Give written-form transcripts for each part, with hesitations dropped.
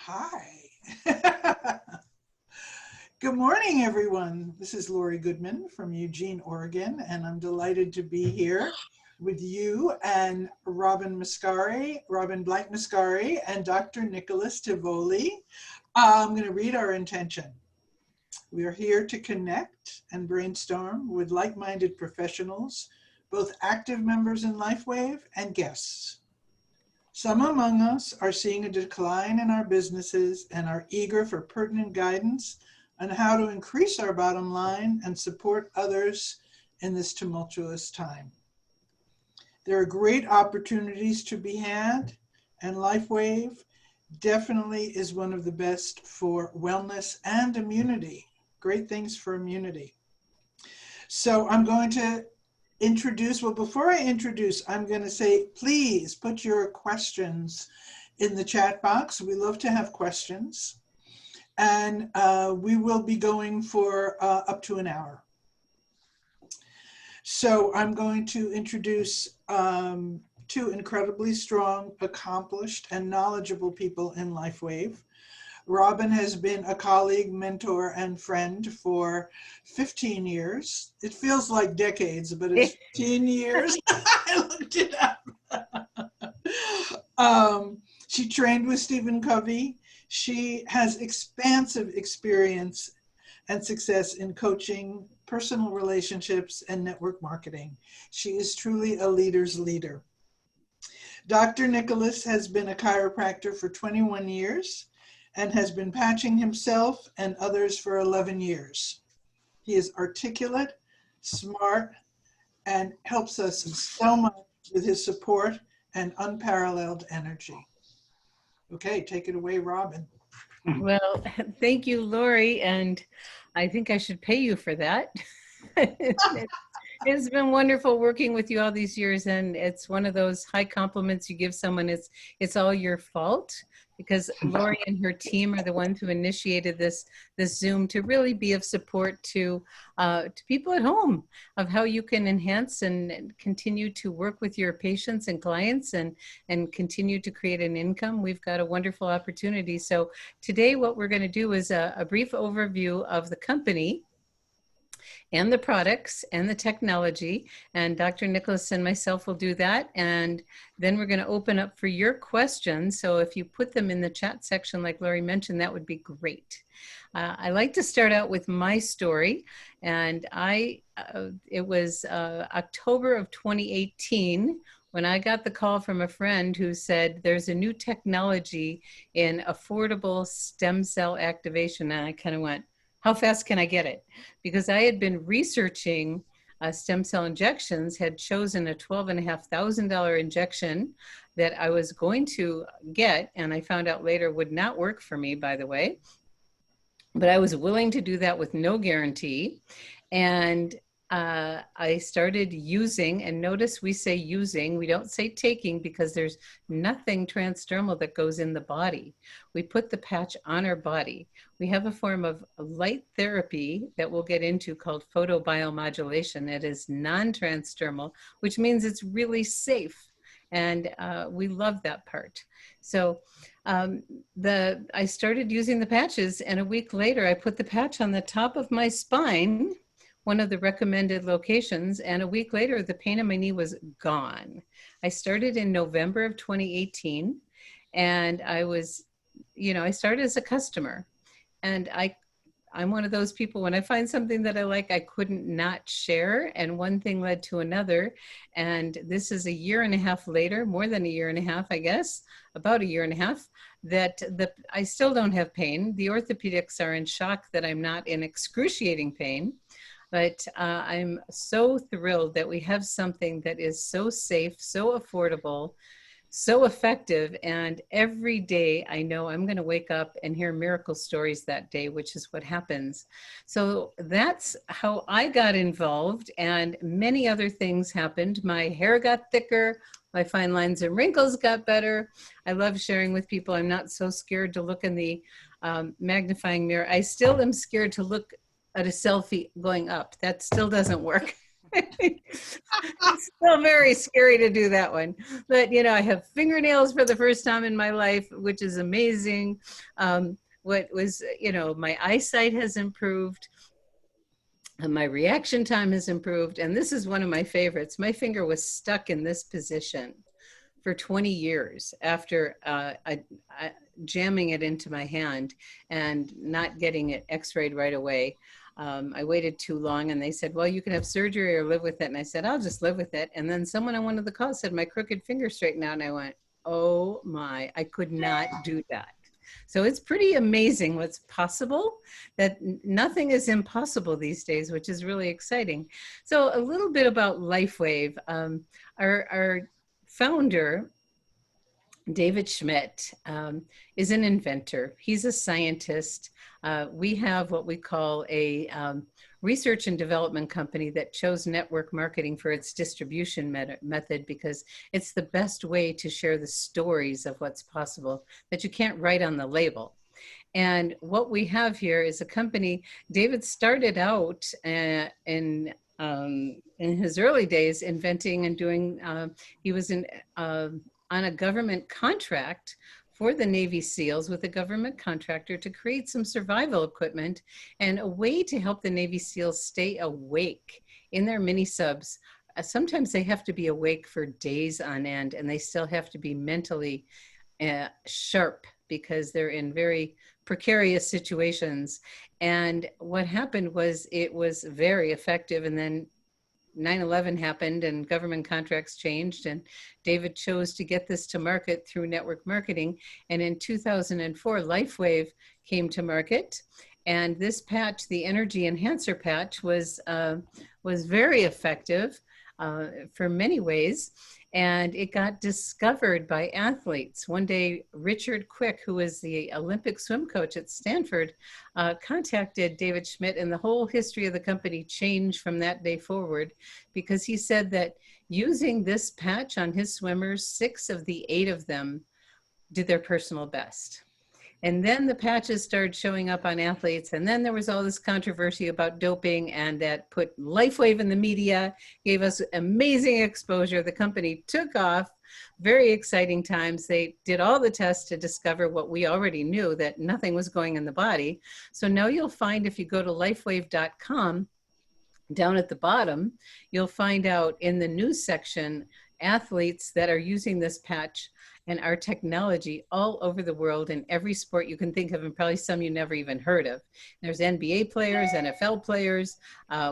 Hi. Good morning, everyone. This is Lori Goodman from Eugene, Oregon, and I'm delighted to be here with you and Robin Blank Mascari, and Dr. Nicholas Tivoli. I'm going to read our intention. We are here to connect and brainstorm with like-minded professionals, both active members in LifeWave and guests. Some among us are seeing a decline in our businesses and are eager for pertinent guidance on how to increase our bottom line and support others in this tumultuous time. There are great opportunities to be had, and LifeWave definitely is one of the best for wellness and immunity. Great things for immunity. So I'm going to before I introduce, I'm going to say, please put your questions in the chat box. We love to have questions. And we will be going for up to an hour. So I'm going to introduce two incredibly strong, accomplished, and knowledgeable people in LifeWave. Robin has been a colleague, mentor, and friend for 15 years. It feels like decades, but it's 15 years. I looked it up. She trained with Stephen Covey. She has expansive experience and success in coaching, personal relationships, and network marketing. She is truly a leader's leader. Dr. Nicholas has been a chiropractor for 21 years. And has been patching himself and others for 11 years. He is articulate, smart, and helps us so much with his support and unparalleled energy. Okay, take it away, Robin. Well, thank you, Lori, and I think I should pay you for that. It's been wonderful working with you all these years, and it's one of those high compliments you give someone. It's all your fault, because Lori and her team are the ones who initiated this Zoom to really be of support to people at home of how you can enhance and continue to work with your patients and clients and continue to create an income. We've got a wonderful opportunity. So today what we're going to do is a brief overview of the company and the products and the technology, and Dr. Nicholas and myself will do that, and then we're going to open up for your questions. So if you put them in the chat section like Lori mentioned, that would be great. I like to start out with my story, and it was October of 2018 when I got the call from a friend who said there's a new technology in affordable stem cell activation, and I kind of went, how fast can I get it? Because I had been researching stem cell injections, had chosen a $12,500 injection that I was going to get, and I found out later would not work for me, by the way. But I was willing to do that with no guarantee. And I started using, and notice we say using, we don't say taking, because there's nothing transdermal that goes in the body. We put the patch on our body. We have a form of light therapy that we'll get into called photobiomodulation. It is non-transdermal, which means it's really safe. And we love that part. So I started using the patches, and a week later, I put the patch on the top of my spine, one of the recommended locations, and a week later, the pain in my knee was gone. I started in November of 2018, and I started as a customer, and I'm one of those people, when I find something that I like, I couldn't not share, and one thing led to another, and this is a year and a half later, more than a year and a half, I guess, about a year and a half, that I still don't have pain. The orthopedics are in shock that I'm not in excruciating pain. But I'm so thrilled that we have something that is so safe, so affordable, so effective. And every day I know I'm going to wake up and hear miracle stories that day, which is what happens. So that's how I got involved, and many other things happened. My hair got thicker. My fine lines and wrinkles got better. I love sharing with people. I'm not so scared to look in the magnifying mirror. I still am scared to look at a selfie going up. That still doesn't work. It's still very scary to do that one. But, you know, I have fingernails for the first time in my life, which is amazing. What was, you know, my eyesight has improved. And my reaction time has improved. And this is one of my favorites. My finger was stuck in this position for 20 years after jamming it into my hand and not getting it x-rayed right away. I waited too long and they said, well, you can have surgery or live with it. And I said, I'll just live with it. And then someone on one of the calls said, my crooked finger straightened out. And I went, oh my, I could not do that. So it's pretty amazing what's possible, that nothing is impossible these days, which is really exciting. So a little bit about LifeWave. Our founder, David Schmidt, is an inventor. He's a scientist. We have what we call a research and development company that chose network marketing for its distribution method because it's the best way to share the stories of what's possible that you can't write on the label. And what we have here is a company. David started out in his early days inventing and doing, he was on a government contract for the Navy SEALs with a government contractor to create some survival equipment and a way to help the Navy SEALs stay awake in their mini subs. Sometimes they have to be awake for days on end and they still have to be mentally sharp because they're in very precarious situations. And what happened was it was very effective, and then 9/11 happened and government contracts changed, and David chose to get this to market through network marketing. And in 2004, LifeWave came to market. And this patch, the Energy Enhancer patch, was very effective for many ways. And it got discovered by athletes. One day, Richard Quick, who was the Olympic swim coach at Stanford, contacted David Schmidt, and the whole history of the company changed from that day forward because he said that using this patch on his swimmers, 6 of the 8 of them did their personal best. And then the patches started showing up on athletes. And then there was all this controversy about doping, and that put LifeWave in the media, gave us amazing exposure. The company took off, very exciting times. They did all the tests to discover what we already knew, that nothing was going in the body. So now you'll find, if you go to lifewave.com, down at the bottom, you'll find out in the news section, athletes that are using this patch and our technology all over the world in every sport you can think of, and probably some you never even heard of. There's NBA players, NFL players,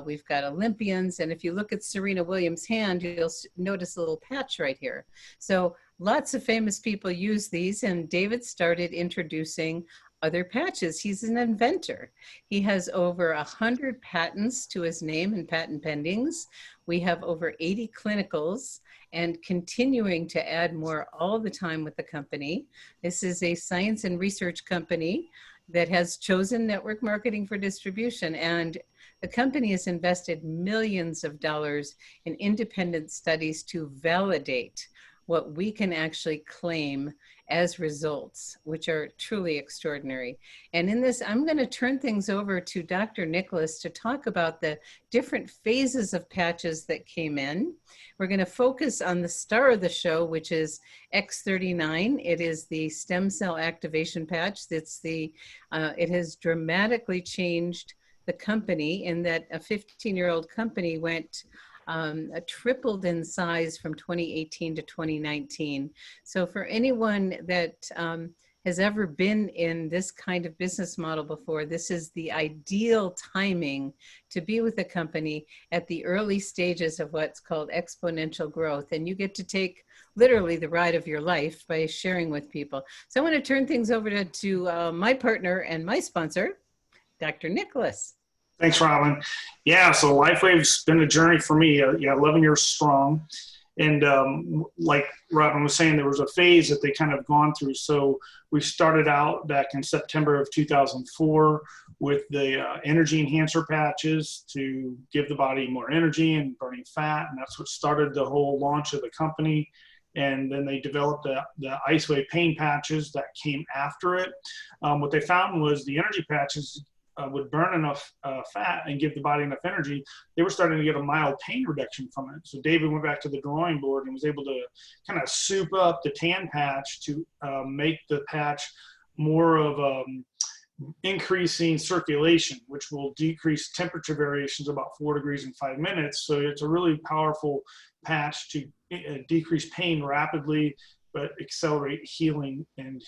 we've got Olympians, and if you look at Serena Williams' hand, you'll notice a little patch right here. So lots of famous people use these, and David started introducing other patches. He's an inventor. He has over 100 patents to his name and patent pendings. We have over 80 clinicals and continuing to add more all the time with the company. This is a science and research company that has chosen network marketing for distribution, and the company has invested millions of dollars in independent studies to validate what we can actually claim as results, which are truly extraordinary. And in this, I'm going to turn things over to Dr. Nicholas to talk about the different phases of patches that came in. We're going to focus on the star of the show, which is X39. It is the stem cell activation patch. It has dramatically changed the company in that a 15-year-old company went tripled in size from 2018 to 2019. So for anyone that has ever been in this kind of business model before, this is the ideal timing to be with a company at the early stages of what's called exponential growth. And you get to take literally the ride of your life by sharing with people. So I want to turn things over to my partner and my sponsor, Dr. Nicholas. Thanks, Robin. Yeah, so LifeWave's been a journey for me, 11 years strong. And like Robin was saying, there was a phase that they kind of gone through. So we started out back in September of 2004 with the energy enhancer patches to give the body more energy and burning fat. And that's what started the whole launch of the company. And then they developed the IceWave pain patches that came after it. What they found was the energy patches would burn enough fat and give the body enough energy, they were starting to get a mild pain reduction from it. So David went back to the drawing board and was able to kind of soup up the tan patch to make the patch more of increasing circulation, which will decrease temperature variations about 4 degrees in 5 minutes. So it's a really powerful patch to decrease pain rapidly, but accelerate healing. And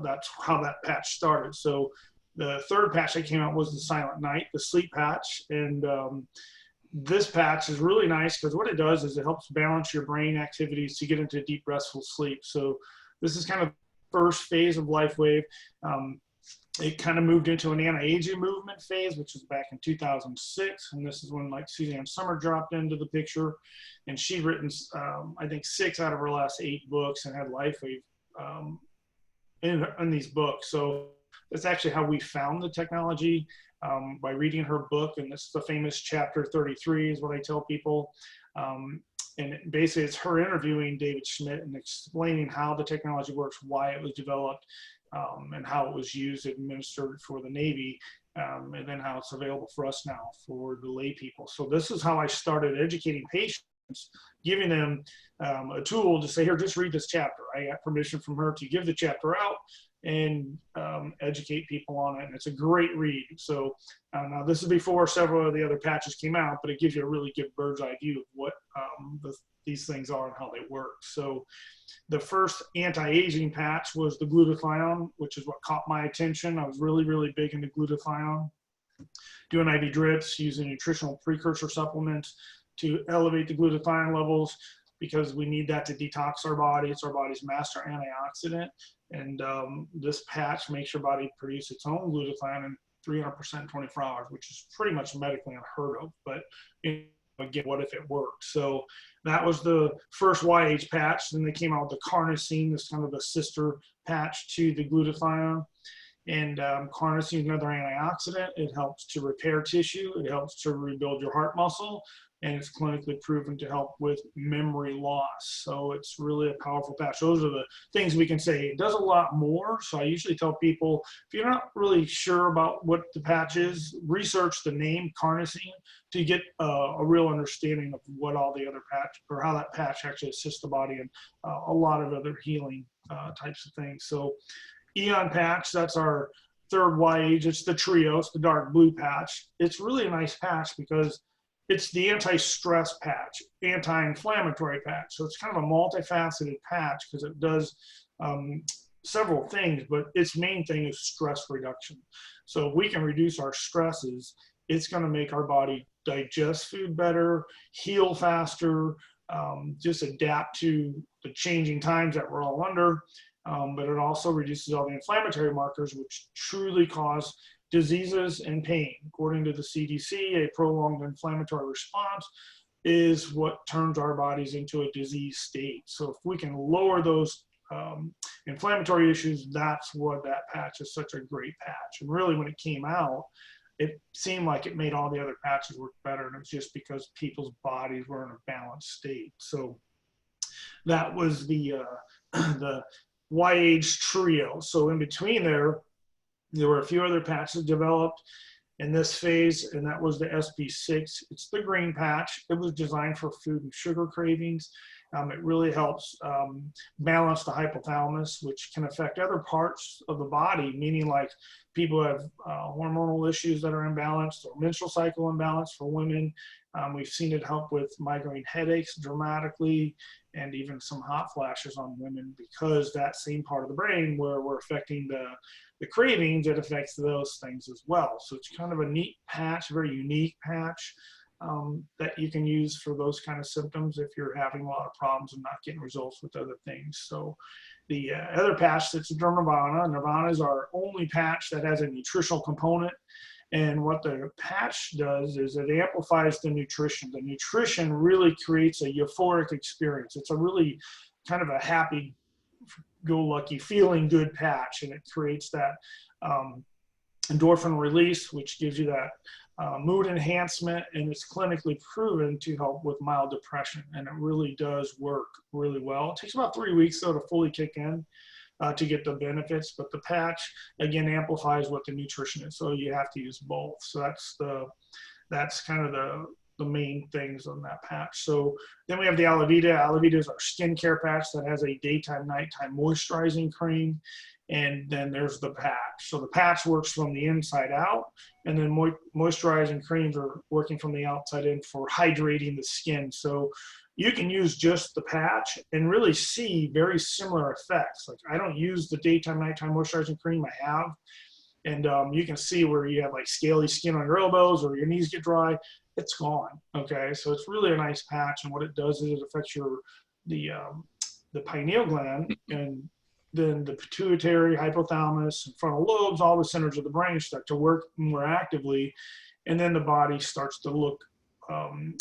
that's how that patch started. So the third patch that came out was the Silent Night, the sleep patch. And this patch is really nice because what it does is it helps balance your brain activities to get into deep restful sleep. So this is kind of the first phase of LifeWave. It kind of moved into an anti-aging movement phase, which was back in 2006. And this is when like Suzanne Summer dropped into the picture. And she'd written, I think, 6 out of her last 8 books and had LifeWave in these books. So that's actually how we found the technology, by reading her book. And this is the famous chapter 33 is what I tell people. And basically it's her interviewing David Schmidt and explaining how the technology works, why it was developed, and how it was used and administered for the Navy, and then how it's available for us now for the lay people. So this is how I started educating patients, giving them a tool to say, here, just read this chapter. I got permission from her to give the chapter out and educate people on it. And it's a great read. So now this is before several of the other patches came out, but it gives you a really good bird's eye view of what these things are and how they work. So the first anti-aging patch was the glutathione, which is what caught my attention. I was really, really big into glutathione, doing IV drips, using nutritional precursor supplements to elevate the glutathione levels because we need that to detox our body. It's our body's master antioxidant. And this patch makes your body produce its own glutathione in 300% in 24 hours, which is pretty much medically unheard of. But again, what if it worked? So that was the first YH patch. Then they came out with the carnosine, this kind of a sister patch to the glutathione. And carnosine is another antioxidant. It helps to repair tissue. It helps to rebuild your heart muscle. And it's clinically proven to help with memory loss. So it's really a powerful patch. Those are the things we can say. It does a lot more. So I usually tell people, if you're not really sure about what the patch is, research the name carnosine to get a real understanding of what all the other patch, or how that patch actually assists the body and a lot of other healing types of things. So Eon patch, that's our third YH. It's the trio. It's the dark blue patch. It's really a nice patch because it's the anti-stress patch, anti-inflammatory patch. So it's kind of a multifaceted patch because it does several things, but its main thing is stress reduction. So if we can reduce our stresses, it's going to make our body digest food better, heal faster, just adapt to the changing times that we're all under. But it also reduces all the inflammatory markers, which truly cause diseases and pain. According to the CDC, a prolonged inflammatory response is what turns our bodies into a disease state. So if we can lower those inflammatory issues, that's what that patch is such a great patch. And really when it came out, it seemed like it made all the other patches work better. And it was just because people's bodies were in a balanced state. So that was the YH trio. So in between there were a few other patches developed in this phase, and that was the SP6. It's the green patch. It was designed for food and sugar cravings. It really helps balance the hypothalamus, which can affect other parts of the body, meaning like people have hormonal issues that are imbalanced or menstrual cycle imbalance for women. We've seen it help with migraine headaches dramatically and even some hot flashes on women because that same part of the brain where we're affecting the cravings, it affects those things as well. So it's kind of a neat patch, very unique patch that you can use for those kind of symptoms if you're having a lot of problems and not getting results with other things. So the other patch that's a Nirvana. Nirvana is our only patch that has a nutritional component. And what the patch does is it amplifies the nutrition. The nutrition really creates a euphoric experience. It's a really kind of a happy-go-lucky, feeling good patch, and it creates that endorphin release, which gives you that mood enhancement, and it's clinically proven to help with mild depression, and it really does work really well. It takes about 3 weeks, though, to fully kick in. to get the benefits, but the patch again amplifies what the nutrition is. So you have to use both. So that's kind of the main things on that patch. So then we have the Alavita. Alavita is our skincare patch that has a daytime, nighttime moisturizing cream. And then there's the patch. So the patch works from the inside out, and then moisturizing creams are working from the outside in for hydrating the skin. So you can use just the patch and really see very similar effects. Like I don't use the daytime, nighttime moisturizing cream. I have. And you can see where you have like scaly skin on your elbows or your knees get dry, it's gone. Okay, so it's really a nice patch, and what it does is it affects the pineal gland, and then the pituitary, hypothalamus, and frontal lobes, all the centers of the brain start to work more actively, and then the body starts to look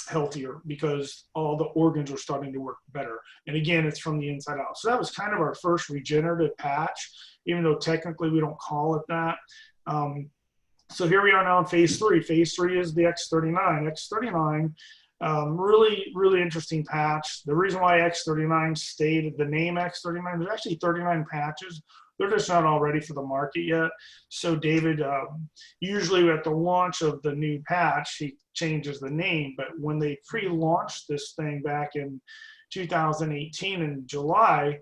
healthier because all the organs are starting to work better. And again, it's from the inside out. So that was kind of our first regenerative patch, even though technically we don't call it that. So here we are now in phase 3. Phase 3 is the X39. X39, really, really interesting patch. The reason why X39 stayed the name X39, there's actually 39 patches. They're just not all ready for the market yet. So David, usually at the launch of the new patch, he changes the name. But when they pre-launched this thing back in 2018 in July,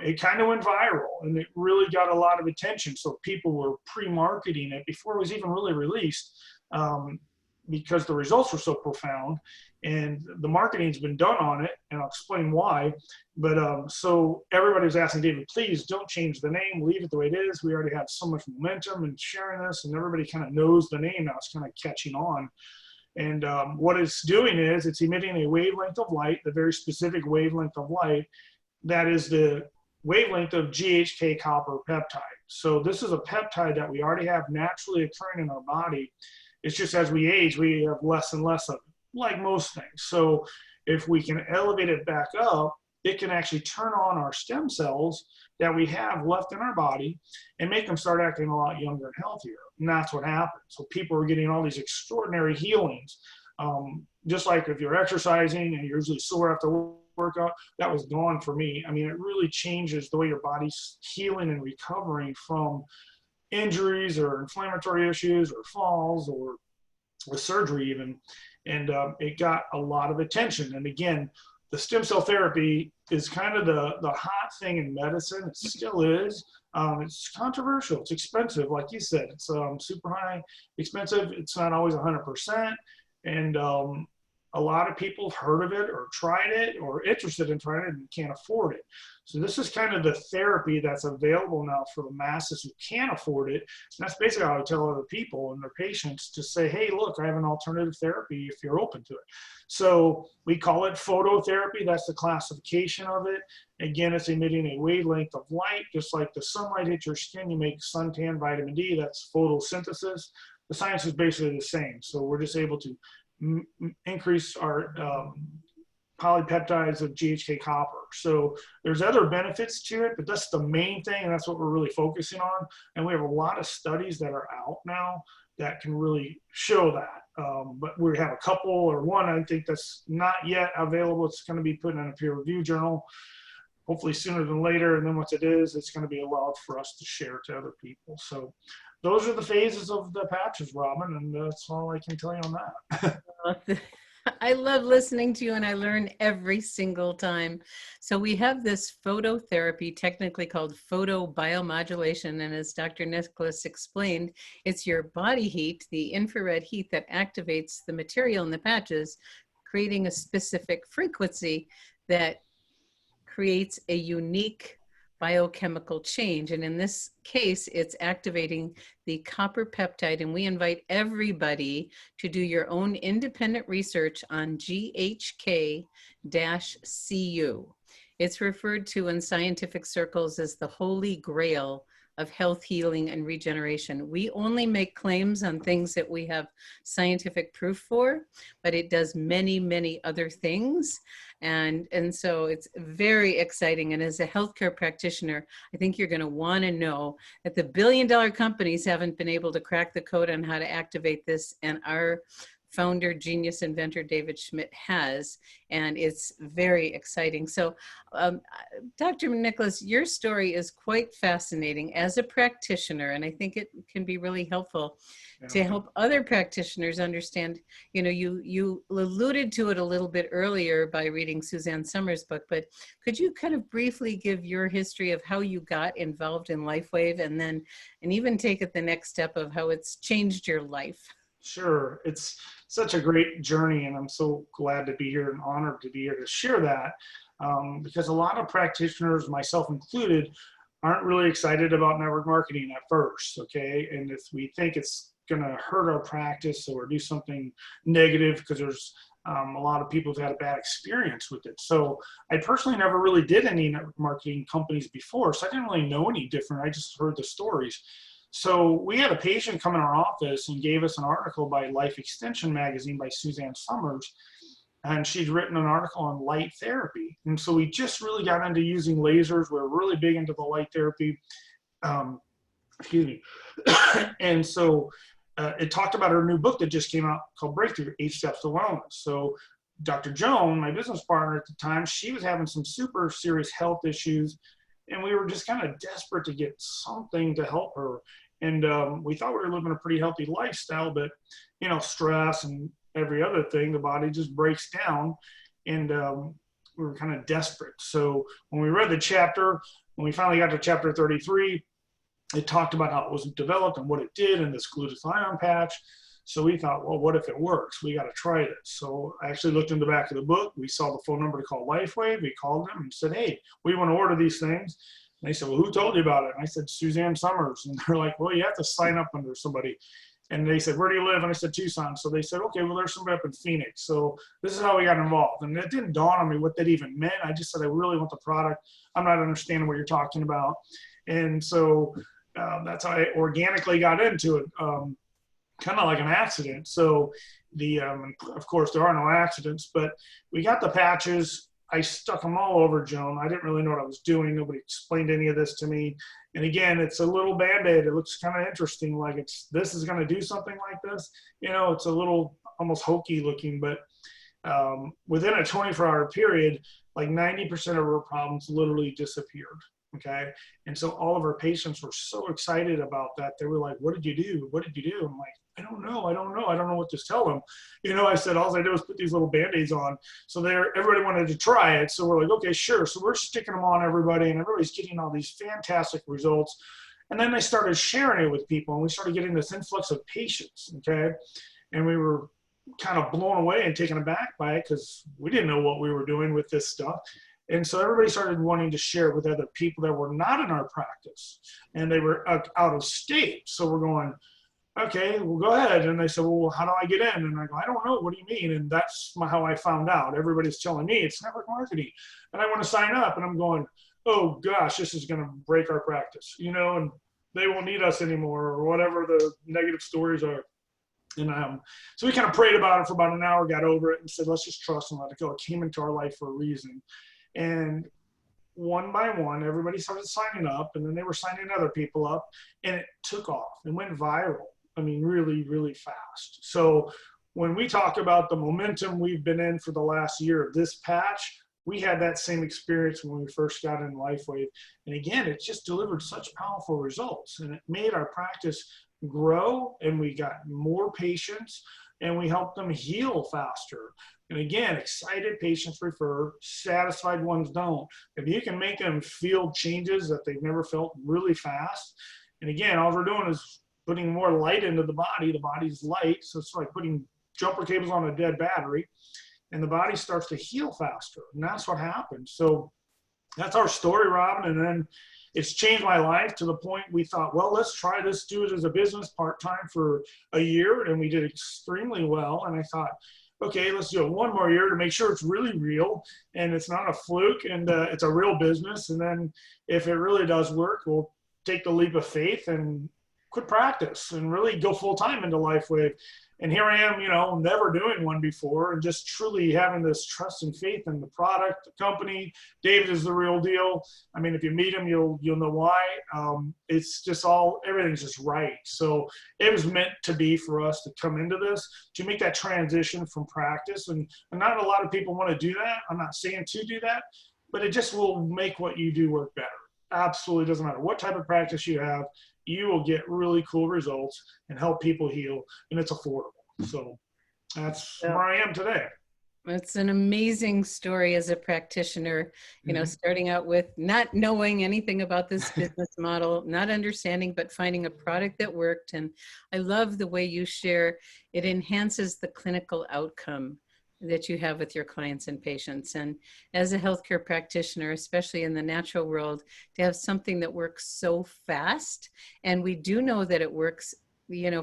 it kind of went viral, and it really got a lot of attention. So people were pre-marketing it before it was even really released, because the results were so profound, and the marketing's been done on it, and I'll explain why. But so everybody was asking David, please don't change the name, leave it the way it is. We already have so much momentum in sharing this, and everybody kind of knows the name now. It's kind of catching on. And what it's doing is it's emitting a wavelength of light, the very specific wavelength of light that is the wavelength of GHK copper peptide. So this is a peptide that we already have naturally occurring in our body. It's just as we age, we have less and less of it, like most things. So if we can elevate it back up, it can actually turn on our stem cells that we have left in our body and make them start acting a lot younger and healthier. And that's what happens. So people are getting all these extraordinary healings. Just like if you're exercising and you're usually sore after workout, that was gone for me. I mean, it really changes the way your body's healing and recovering from injuries or inflammatory issues or falls or with surgery even. And it got a lot of attention. And again, the stem cell therapy is kind of the hot thing in medicine. It still is. It's controversial. It's expensive. Like you said, it's super high, expensive. It's not always 100%. And a lot of people have heard of it or tried it or interested in trying it and can't afford it. So this is kind of the therapy that's available now for the masses who can't afford it. And that's basically how I tell other people and their patients to say, hey, look, I have an alternative therapy if you're open to it. So we call it phototherapy. That's the classification of it. Again, it's emitting a wavelength of light, just like the sunlight hits your skin, you make suntan, vitamin D, that's photosynthesis. The science is basically the same. So we're just able to increase our polypeptides of GHK copper. So there's other benefits to it, but that's the main thing, and that's what we're really focusing on. And we have a lot of studies that are out now that can really show that. But we have a couple or one, I think, that's not yet available. It's going to be put in a peer-reviewed journal, hopefully sooner than later. And then once it is, it's going to be allowed for us to share to other people. So those are the phases of the patches, Robin, and that's all I can tell you on that. I love listening to you, and I learn every single time. So we have this phototherapy, technically called photobiomodulation, and as Dr. Nicholas explained, it's your body heat, the infrared heat that activates the material in the patches, creating a specific frequency that creates a unique biochemical change. And in this case, it's activating the copper peptide. And we invite everybody to do your own independent research on GHK-Cu. It's referred to in scientific circles as the holy grail of health, healing, and regeneration. We only make claims on things that we have scientific proof for, but it does many, many other things. And so it's very exciting. And as a healthcare practitioner, I think you're going to want to know that the billion-dollar companies haven't been able to crack the code on how to activate this. And our founder, genius inventor David Schmidt has, and it's very exciting. So, Dr. Nicholas, your story is quite fascinating as a practitioner, and I think it can be really helpful to help other practitioners understand. You know, you alluded to it a little bit earlier by reading Suzanne Summers' book, but could you kind of briefly give your history of how you got involved in LifeWave, and even take it the next step of how it's changed your life? Sure. It's such a great journey, and I'm so glad to be here and honored to be here to share that, because a lot of practitioners, myself included, aren't really excited about network marketing at first, okay? And if we think it's going to hurt our practice or do something negative because there's a lot of people who've had a bad experience with it. So I personally never really did any network marketing companies before, so I didn't really know any different. I just heard the stories. So we had a patient come in our office and gave us an article by Life Extension magazine by Suzanne Summers, and she'd written an article on light therapy. And so we just really got into using lasers. We're really big into the light therapy. Excuse me. And so it talked about her new book that just came out called Breakthrough, 8 Steps to Wellness. So Dr. Joan, my business partner at the time, she was having some super serious health issues, and we were just kind of desperate to get something to help her. And we thought we were living a pretty healthy lifestyle, but, you know, stress and every other thing, the body just breaks down, and we were kind of desperate. So when we read the chapter, when we finally got to chapter 33, it talked about how it was developed and what it did and this glutathione patch. So we thought, well, what if it works? We got to try this. So I actually looked in the back of the book. We saw the phone number to call LifeWave. We called them and said, hey, we want to order these things. And they said, well, who told you about it? And I said, Suzanne Summers. And they're like, well, you have to sign up under somebody. And they said, where do you live? And I said, Tucson. So they said, okay, well, there's somebody up in Phoenix. So this is how we got involved. And it didn't dawn on me what that even meant. I just said, I really want the product. I'm not understanding what you're talking about. And so that's how I organically got into it, kind of like an accident. So of course, there are no accidents, but we got the patches. I stuck them all over Joan. I didn't really know what I was doing. Nobody explained any of this to me. And again, it's a little Band-Aid. It looks kind of interesting, like this is going to do something like this. You know, it's a little almost hokey looking, but within a 24-hour period, like 90% of her problems literally disappeared. Okay. And so all of our patients were so excited about that. They were like, what did you do? What did you do? I'm like, I don't know. I don't know what to tell them. You know, I said, all I did was put these little Band-Aids on. So everybody wanted to try it. So we're like, okay, sure. So we're sticking them on everybody, and everybody's getting all these fantastic results. And then they started sharing it with people, and we started getting this influx of patients. Okay. And we were kind of blown away and taken aback by it because we didn't know what we were doing with this stuff. And so everybody started wanting to share it with other people that were not in our practice, and they were out of state. So we're going, okay, well, go ahead. And they said, well, how do I get in? And I go, I don't know. What do you mean? And that's how I found out. Everybody's telling me it's network marketing, and I want to sign up. And I'm going, oh gosh, this is going to break our practice, you know, and they won't need us anymore, or whatever the negative stories are. And so we kind of prayed about it for about an hour, got over it, and said, let's just trust and let it go. It came into our life for a reason. And one by one, everybody started signing up, and then they were signing other people up, and it took off and went viral. I mean, really, really fast. So when we talk about the momentum we've been in for the last year of this patch, we had that same experience when we first got in LifeWave. And again, it just delivered such powerful results, and it made our practice grow, and we got more patients, and we helped them heal faster. And again, excited patients refer, satisfied ones don't. If you can make them feel changes that they've never felt really fast, and again, all we're doing is putting more light into the body's light, so it's like putting jumper cables on a dead battery, and the body starts to heal faster, and that's what happens. So that's our story, Robin, and then it's changed my life to the point we thought, well, let's try this, do it as a business part-time for a year, and we did extremely well, and I thought, okay, let's do it one more year to make sure it's really real and it's not a fluke, and it's a real business. And then if it really does work, we'll take the leap of faith and quit practice and really go full time into LifeWave. And here I am, never doing one before, and just truly having this trust and faith in the product, the company. David is the real deal. I mean, if you meet him, you'll know why. It's just everything's just right. So it was meant to be for us to come into this, to make that transition from practice. And not a lot of people want to do that. I'm not saying to do that, but it just will make what you do work better. Absolutely doesn't matter what type of practice you have. You will get really cool results and help people heal, and it's affordable. So that's where I am today. It's an amazing story as a practitioner, starting out with not knowing anything about this business model, not understanding, but finding a product that worked. And I love the way you share, it enhances the clinical outcome that you have with your clients and patients. And as a healthcare practitioner, especially in the natural world, to have something that works so fast, and we do know that it works,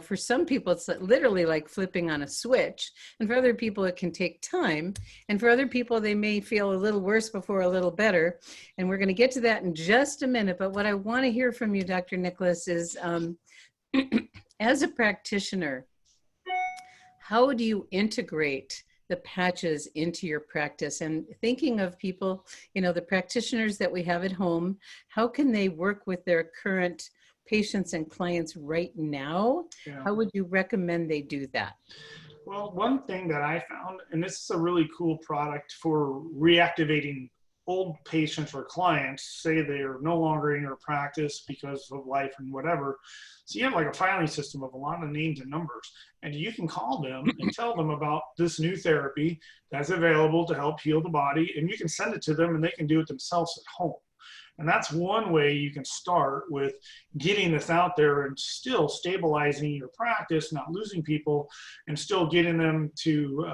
for some people, it's literally like flipping on a switch. And for other people, it can take time. And for other people, they may feel a little worse before a little better. And we're going to get to that in just a minute. But what I want to hear from you, Dr. Nicholas, is as a practitioner, how do you integrate the patches into your practice? And thinking of people, the practitioners that we have at home, how can they work with their current patients and clients right now? Yeah. How would you recommend they do that? Well, one thing that I found, and this is a really cool product for reactivating old patients or clients, say they're no longer in your practice because of life and whatever. So you have like a filing system of a lot of names and numbers, and you can call them and tell them about this new therapy that's available to help heal the body, and you can send it to them and they can do it themselves at home. And that's one way you can start with getting this out there and still stabilizing your practice, not losing people, and still getting them to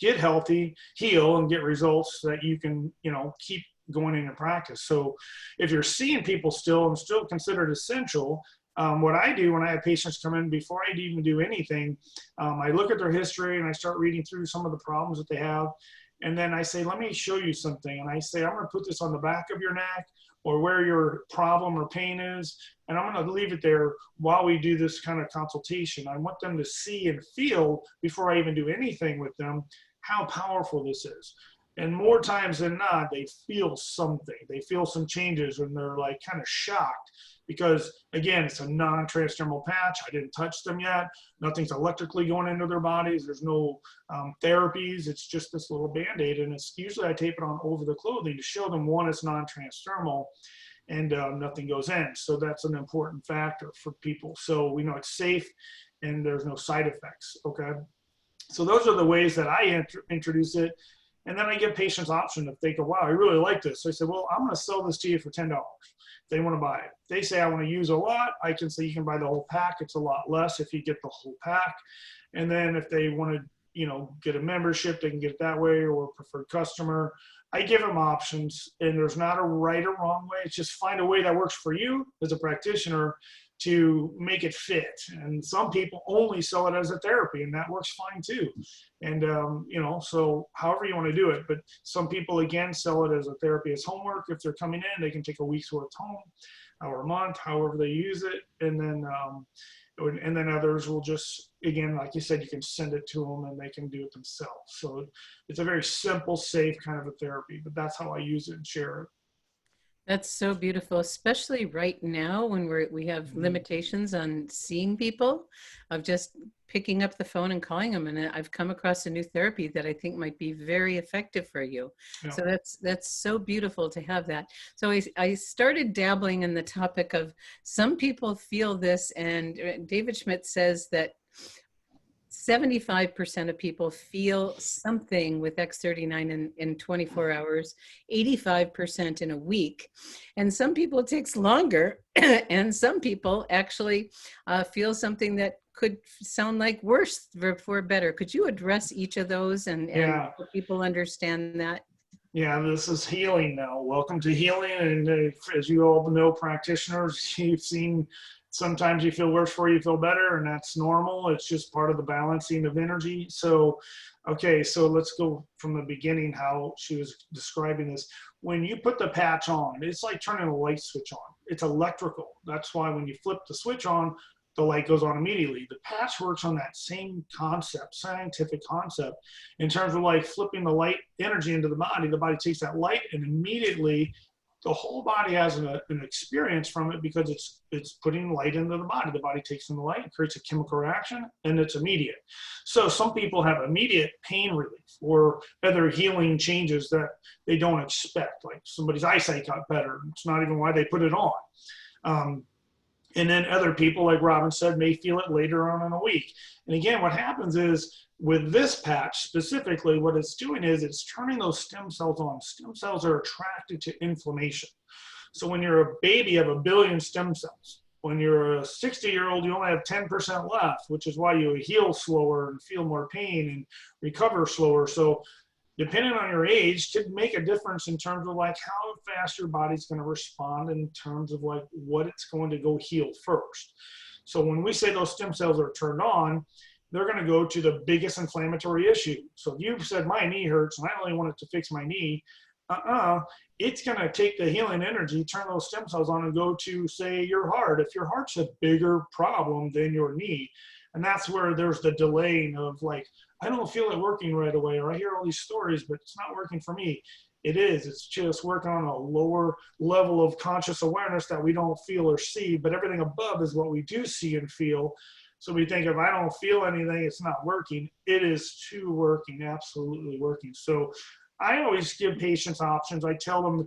get healthy, heal, and get results that you can, keep going in your practice. So if you're seeing people still and still considered essential, what I do when I have patients come in, before I even do anything, I look at their history and I start reading through some of the problems that they have. And then I say, let me show you something. And I say, I'm going to put this on the back of your neck or where your problem or pain is. And I'm going to leave it there while we do this kind of consultation. I want them to see and feel, before I even do anything with them, how powerful this is. And more times than not, they feel something. They feel some changes and they're like kind of shocked because, again, it's a non-transdermal patch. I didn't touch them yet. Nothing's electrically going into their bodies. There's no therapies. It's just this little Band-Aid. And it's usually I tape it on over the clothing to show them, one, it's non-transdermal and nothing goes in. So that's an important factor for people. So we know it's safe and there's no side effects, okay? So those are the ways that I introduce it. And then I give patients option if they go, wow, I really like this. So I say, well, I'm going to sell this to you for $10. If they want to buy it. They say, I want to use a lot. I can say you can buy the whole pack. It's a lot less if you get the whole pack. And then if they want to, get a membership, they can get it that way, or a preferred customer. I give them options, and there's not a right or wrong way. It's just find a way that works for you as a practitioner to make it fit. And some people only sell it as a therapy, and that works fine too. And, so however you want to do it, but some people, again, sell it as a therapy as homework. If they're coming in, they can take a week's worth home or a month, however they use it. And then others will just, again, like you said, you can send it to them and they can do it themselves. So it's a very simple, safe kind of a therapy, but that's how I use it and share it. That's so beautiful, especially right now when we have limitations on seeing people, of just picking up the phone and calling them. And I've come across a new therapy that I think might be very effective for you. Yeah. So that's so beautiful to have that. So I started dabbling in the topic of, some people feel this, and David Schmidt says that 75% of people feel something with X39 in 24 hours, 85% in a week. And some people it takes longer, and some people actually feel something that could sound like worse before better. Could you address each of those and help people understand that? Yeah, this is healing now. Welcome to healing. And as you all know, practitioners, you've seen sometimes you feel worse before you feel better, and that's normal. It's just part of the balancing of energy. So, okay, so let's go from the beginning, how she was describing this. When you put the patch on, it's like turning a light switch on. It's electrical. That's why when you flip the switch on, the light goes on immediately. The patch works on that same concept, scientific concept, in terms of like flipping the light energy into the body. The body takes that light and immediately the whole body has an experience from it because it's putting light into the body. The body takes in the light, creates a chemical reaction, and it's immediate. So some people have immediate pain relief or other healing changes that they don't expect, like somebody's eyesight got better. It's not even why they put it on. And then other people, like Robin said, may feel it later on in a week. And again, what happens is with this patch specifically, what it's doing is it's turning those stem cells on. Stem cells are attracted to inflammation. So when you're a baby, you have 1 billion stem cells. When you're a 60-year-old, you only have 10% left, which is why you heal slower and feel more pain and recover slower. So depending on your age, could make a difference in terms of like how fast your body's going to respond in terms of like what it's going to go heal first. So when we say those stem cells are turned on, they're going to go to the biggest inflammatory issue. So if you've said my knee hurts and I only wanted to fix my knee, it's going to take the healing energy, turn those stem cells on and go to, say, your heart. If your heart's a bigger problem than your knee, and that's where there's the delaying of like, I don't feel it working right away, or I hear all these stories, but it's not working for me. It is. It's just working on a lower level of conscious awareness that we don't feel or see, but everything above is what we do see and feel. So we think if I don't feel anything, it's not working. It is too working, absolutely working. So I always give patients options. I tell them,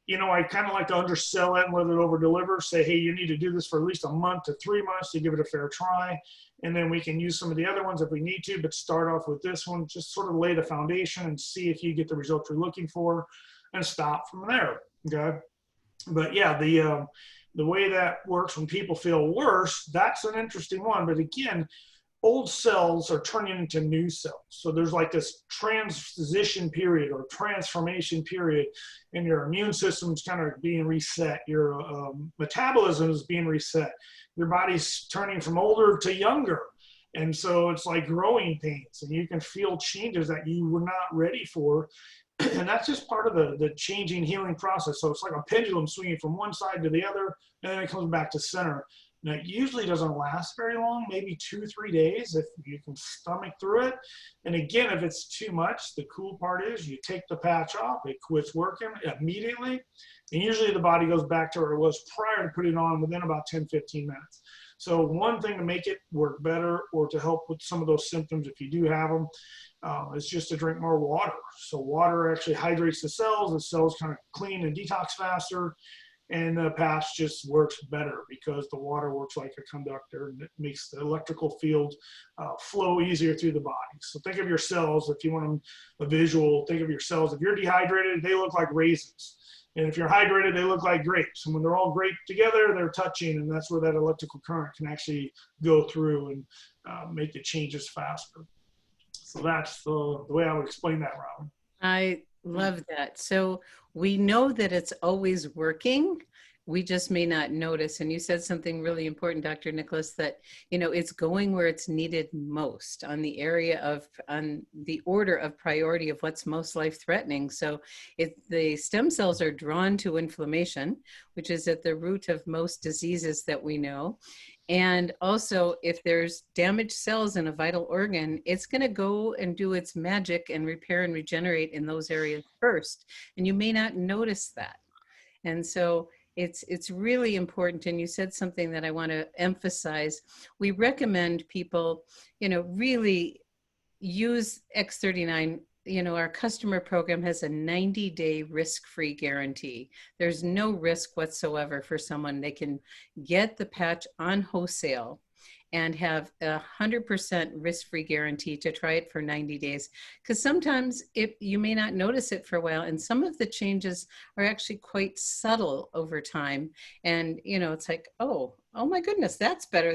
you know, I kind of like to undersell it and let it over deliver. Say, hey, you need to do this for at least a month to 3 months to give it a fair try. And then we can use some of the other ones if we need to, but start off with this one, just sort of lay the foundation and see if you get the results you're looking for and stop from there, okay? But yeah, the way that works when people feel worse, that's an interesting one. But again, old cells are turning into new cells. So there's like this transition period or transformation period, and your immune system's kind of being reset. Your metabolism is being reset. Your body's turning from older to younger. And so it's like growing pains, and you can feel changes that you were not ready for. And that's just part of the changing healing process. So it's like a pendulum swinging from one side to the other, and then it comes back to center. Now, it usually doesn't last very long, maybe 2-3 days if you can stomach through it. And again, if it's too much, the cool part is you take the patch off, it quits working immediately. And usually the body goes back to where it was prior to putting it on within about 10-15 minutes. So one thing to make it work better or to help with some of those symptoms, if you do have them, is just to drink more water. So water actually hydrates the cells kind of clean and detox faster. And the patch just works better because the water works like a conductor and it makes the electrical field flow easier through the body. So think of your cells, if you want a visual, think of your cells. If you're dehydrated, they look like raisins. And if you're hydrated, they look like grapes. And when they're all graped together, they're touching, and that's where that electrical current can actually go through and make the changes faster. So that's the way I would explain that, Robin. I love that. So we know that it's always working. We just may not notice. And you said something really important, Dr. Nicholas, that, you know, it's going where it's needed most on the order of priority of what's most life-threatening. So the stem cells are drawn to inflammation, which is at the root of most diseases that we know. And also, if there's damaged cells in a vital organ, it's going to go and do its magic and repair and regenerate in those areas first. And you may not notice that. And so it's really important. And you said something that I want to emphasize. We recommend people, you know, really use X39. You know, our customer program has a 90-day risk-free guarantee. There's no risk whatsoever for someone. They can get the patch on wholesale and have 100% risk-free guarantee to try it for 90 days. Because sometimes you may not notice it for a while, and some of the changes are actually quite subtle over time. And, you know, it's like, oh my goodness, that's better.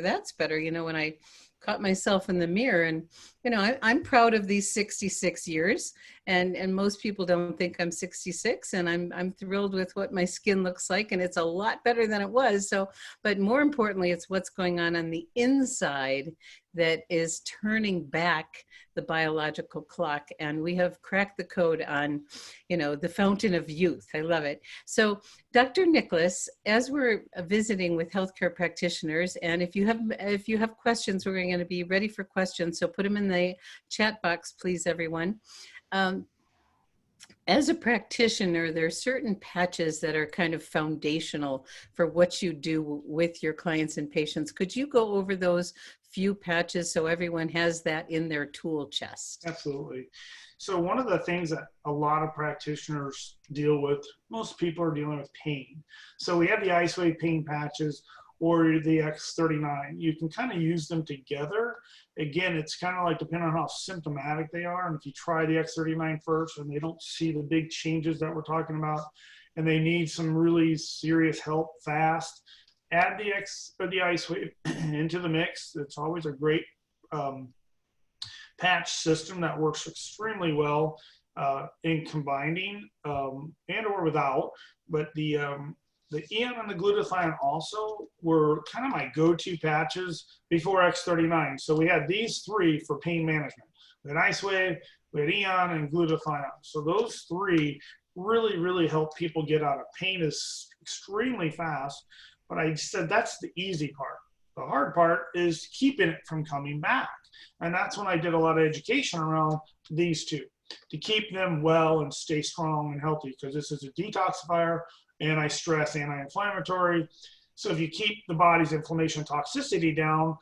You know, when I caught myself in the mirror, and, you know, I'm proud of these 66 years, and most people don't think I'm 66, and I'm thrilled with what my skin looks like, and it's a lot better than it was. So, but more importantly, it's what's going on the inside that is turning back the biological clock. And we have cracked the code on, the fountain of youth. I love it. So Dr. Nicholas, as we're visiting with healthcare practitioners, and if you have questions, we're going to be ready for questions. So put them in the chat box, please, everyone. As a practitioner, there are certain patches that are kind of foundational for what you do with your clients and patients. Could you go over those few patches so everyone has that in their tool chest? Absolutely. So one of the things that a lot of practitioners deal with, most people are dealing with pain. So we have the IceWave pain patches or the X39. You can kind of use them together. Again, it's kind of like depending on how symptomatic they are. And if you try the X39 first and they don't see the big changes that we're talking about, and they need some really serious help fast, add the IceWave into the mix. It's always a great patch system that works extremely well in combining and or without. But the Eon and the glutathione also were kind of my go-to patches before X39. So we had these three for pain management. We had IceWave, we had Eon, and glutathione. So those three really, really help people get out of pain is extremely fast. But I said that's the easy part. The hard part is keeping it from coming back. And that's when I did a lot of education around these two to keep them well and stay strong and healthy, because this is a detoxifier, anti-stress, anti-inflammatory. So if you keep the body's inflammation and toxicity down,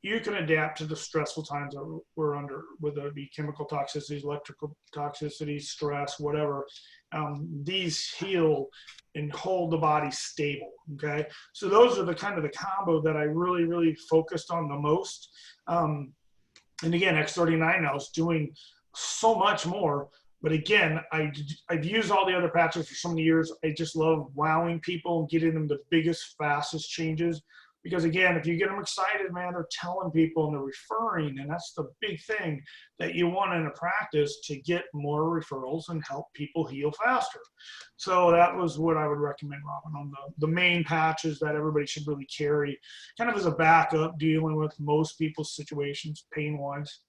you can adapt to the stressful times that we're under, whether it be chemical toxicities, electrical toxicities, stress, whatever. These heal and hold the body stable, okay? So those are the kind of the combo that I really, really focused on the most. And again, X39 now is doing so much more. But again, I've used all the other patches for so many years. I just love wowing people and getting them the biggest, fastest changes. Because again, if you get them excited, man, they're telling people and they're referring. And that's the big thing that you want in a practice, to get more referrals and help people heal faster. So that was what I would recommend, Robin, on the main patches that everybody should really carry, kind of as a backup dealing with most people's situations, pain-wise.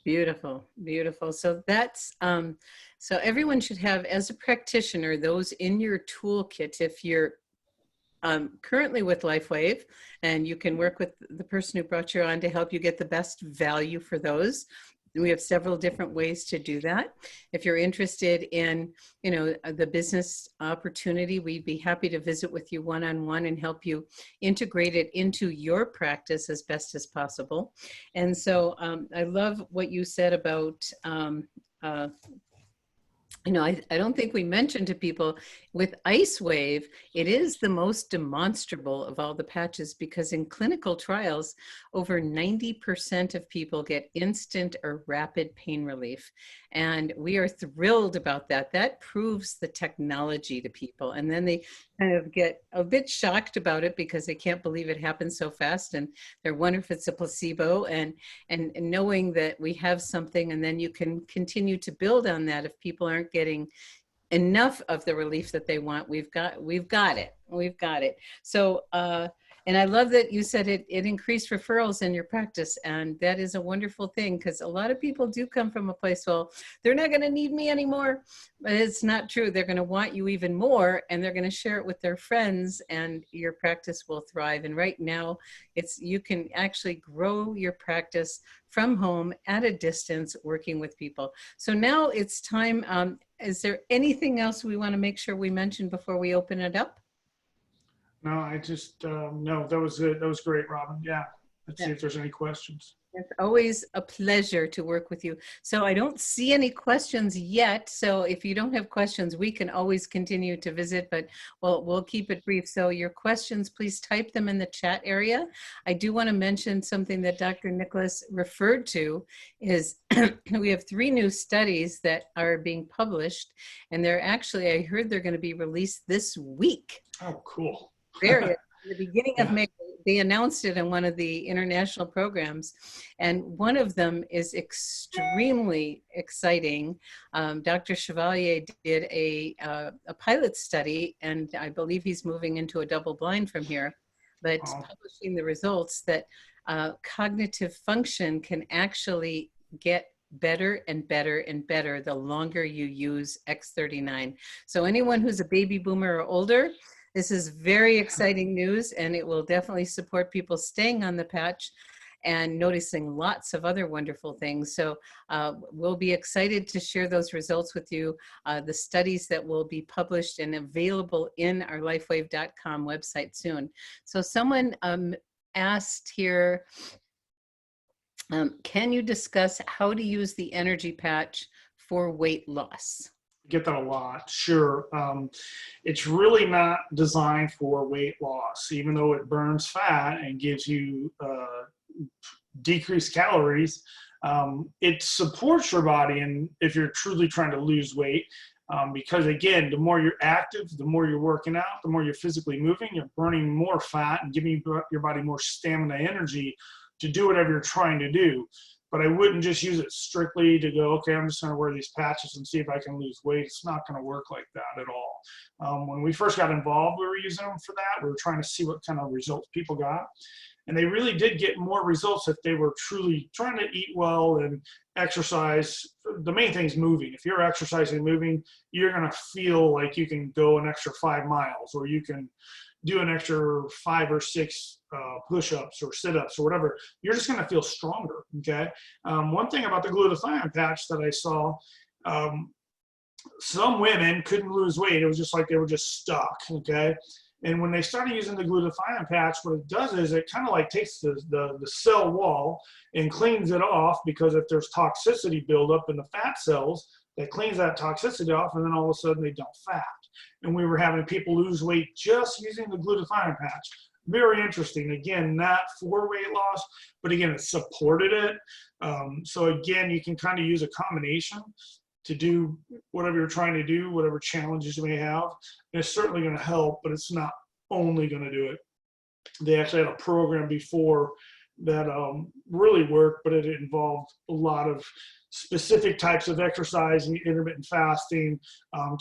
Beautiful, beautiful. So that's, so everyone should have, as a practitioner, those in your toolkit. If you're currently with LifeWave, and you can work with the person who brought you on to help you get the best value for those. We have several different ways to do that. If you're interested in, the business opportunity, we'd be happy to visit with you one-on-one and help you integrate it into your practice as best as possible. And so I love what you said about, I don't think we mentioned to people with IceWave, it is the most demonstrable of all the patches, because in clinical trials, over 90% of people get instant or rapid pain relief. And we are thrilled about that. That proves the technology to people. And then they kind of get a bit shocked about it because they can't believe it happens so fast. And they're wondering if it's a placebo, and knowing that we have something, and then you can continue to build on that if people aren't getting enough of the relief that they want. We've got it. So, and I love that you said it increased referrals in your practice. And that is a wonderful thing, because a lot of people do come from a place, well, they're not going to need me anymore. But it's not true. They're going to want you even more, and they're going to share it with their friends, and your practice will thrive. And right now, you can actually grow your practice from home at a distance, working with people. So now it's time. Is there anything else we want to make sure we mention before we open it up? No, I just, no, that was it. That was great, Robin. Yeah. Let's see if there's any questions. It's always a pleasure to work with you. So I don't see any questions yet. So if you don't have questions, we can always continue to visit, but we'll keep it brief. So your questions, please type them in the chat area. I do want to mention something that Dr. Nicholas referred to is we have 3 new studies that are being published, and they're actually, I heard they're going to be released this week. Oh, cool. Very, the beginning of May. They announced it in one of the international programs, and one of them is extremely exciting. Dr. Chevalier did a pilot study, and I believe he's moving into a double blind from here, but publishing the results that cognitive function can actually get better and better and better the longer you use X39. So anyone who's a baby boomer or older, this is very exciting news, and it will definitely support people staying on the patch and noticing lots of other wonderful things. So we'll be excited to share those results with you, the studies that will be published and available in our lifewave.com website soon. So someone asked here, can you discuss how to use the energy patch for weight loss? Get that a lot, sure. It's really not designed for weight loss, even though it burns fat and gives you decreased calories. It supports your body, and if you're truly trying to lose weight, because again, the more you're active, the more you're working out, the more you're physically moving, you're burning more fat and giving your body more stamina, energy to do whatever you're trying to do. But I wouldn't just use it strictly to go, okay, I'm just going to wear these patches and see if I can lose weight. It's not going to work like that at all. When we first got involved, we were using them for that. We were trying to see what kind of results people got. And they really did get more results if they were truly trying to eat well and exercise. The main thing is moving. If you're exercising and moving, you're going to feel like you can go an extra 5 miles, or you can do an extra 5 or 6 push-ups or sit-ups or whatever. You're just going to feel stronger, okay? One thing about the glutathione patch that I saw, some women couldn't lose weight. It was just like they were just stuck, okay? And when they started using the glutathione patch, what it does is it kind of like takes the cell wall and cleans it off, because if there's toxicity buildup in the fat cells, that cleans that toxicity off, and then all of a sudden they dump fat. And we were having people lose weight just using the glutathione patch. Very interesting. Again, not for weight loss, but again, it supported it. So again, you can kind of use a combination to do whatever you're trying to do, whatever challenges you may have. And it's certainly going to help, but it's not only going to do it. They actually had a program before that really worked, but it involved a lot of specific types of exercise and intermittent fasting,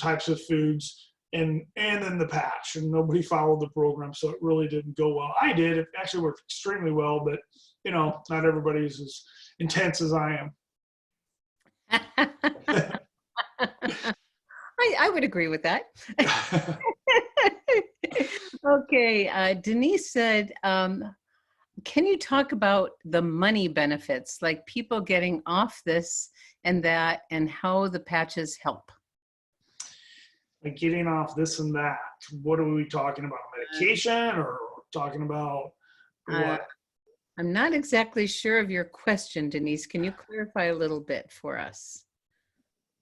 types of foods, and then the patch. And nobody followed the program, so it really didn't go well. I did. It actually worked extremely well, but you know, not everybody's as intense as I am. I would agree with that. Okay, Denise said, can you talk about the money benefits, like people getting off this and that, and how the patches help? Like getting off this and that. What are we talking about? Medication, or talking about what? I'm not exactly sure of your question, Denise. Can you clarify a little bit for us?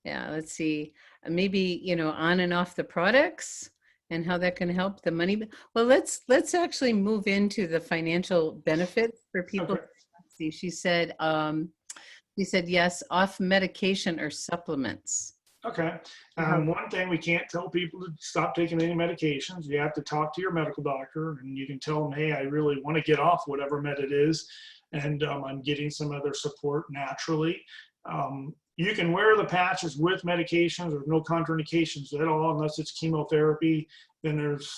Yeah, let's see. Maybe, you know, on and off the products and how that can help the money. Well, let's actually move into the financial benefits for people. Okay. Let's see. She said yes, off medication or supplements. Okay. One thing, we can't tell people to stop taking any medications. You have to talk to your medical doctor, and you can tell them, hey, I really want to get off whatever med it is, and I'm getting some other support naturally. You can wear the patches with medications. There's no contraindications at all, unless it's chemotherapy. Then there's,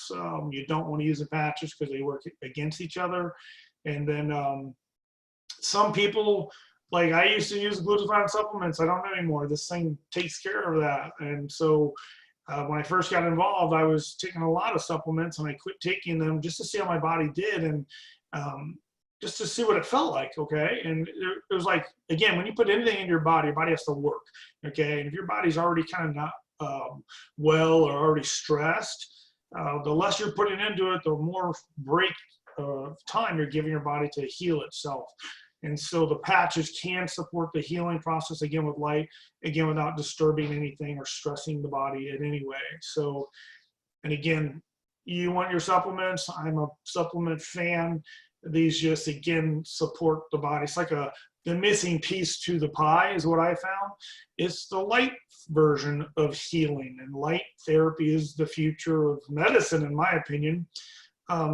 you don't want to use the patches because they work against each other. And then some people, like I used to use glutathione supplements. I don't anymore. This thing takes care of that. And so when I first got involved, I was taking a lot of supplements, and I quit taking them just to see how my body did, and just to see what it felt like, okay? And it was like, again, when you put anything in your body has to work, okay? And if your body's already kind of not well, or already stressed, the less you're putting into it, the more break time you're giving your body to heal itself. And so the patches can support the healing process, again, with light, again, without disturbing anything or stressing the body in any way. So, and again, you want your supplements. I'm a supplement fan. These just, again, support the body. It's like the missing piece to the pie is what I found. It's the light version of healing, and light therapy is the future of medicine, in my opinion.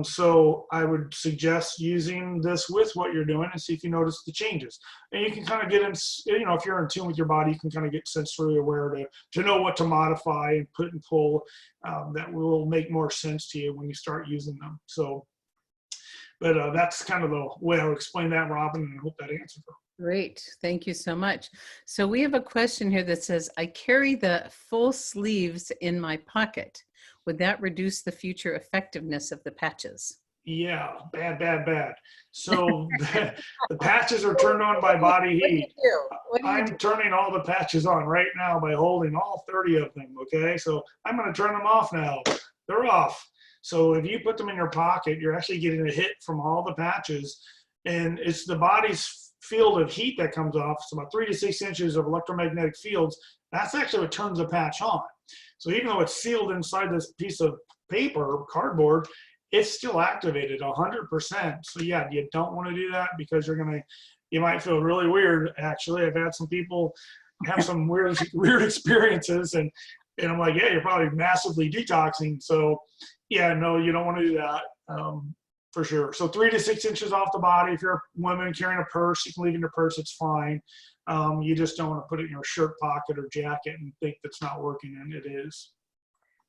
So I would suggest using this with what you're doing and see if you notice the changes. And you can kind of get in, you know, if you're in tune with your body, you can kind of get sensory aware to know what to modify and put and pull that will make more sense to you when you start using them. So, but that's kind of the way I would explain that, Robin, and I hope that answers it. Great. Thank you so much. So we have a question here that says, I carry the full sleeves in my pocket. Would that reduce the future effectiveness of the patches? Yeah, bad. So the patches are turned on by body heat. I'm turning all the patches on right now by holding all 30 of them, okay? So I'm gonna turn them off now. They're off. So if you put them in your pocket, you're actually getting a hit from all the patches, and it's the body's field of heat that comes off. So about 3 to 6 inches of electromagnetic fields, that's actually what turns the patch on. So even though it's sealed inside this piece of paper, cardboard, it's still activated 100%. So yeah, you don't want to do that because you might feel really weird. Actually, I've had some people have some weird experiences, and I'm like, yeah, you're probably massively detoxing. So yeah, no, you don't want to do that for sure. So 3 to 6 inches off the body. If you're a woman carrying a purse, you can leave it in your purse. It's fine. You just don't want to put it in your shirt pocket or jacket and think that's not working, and it is.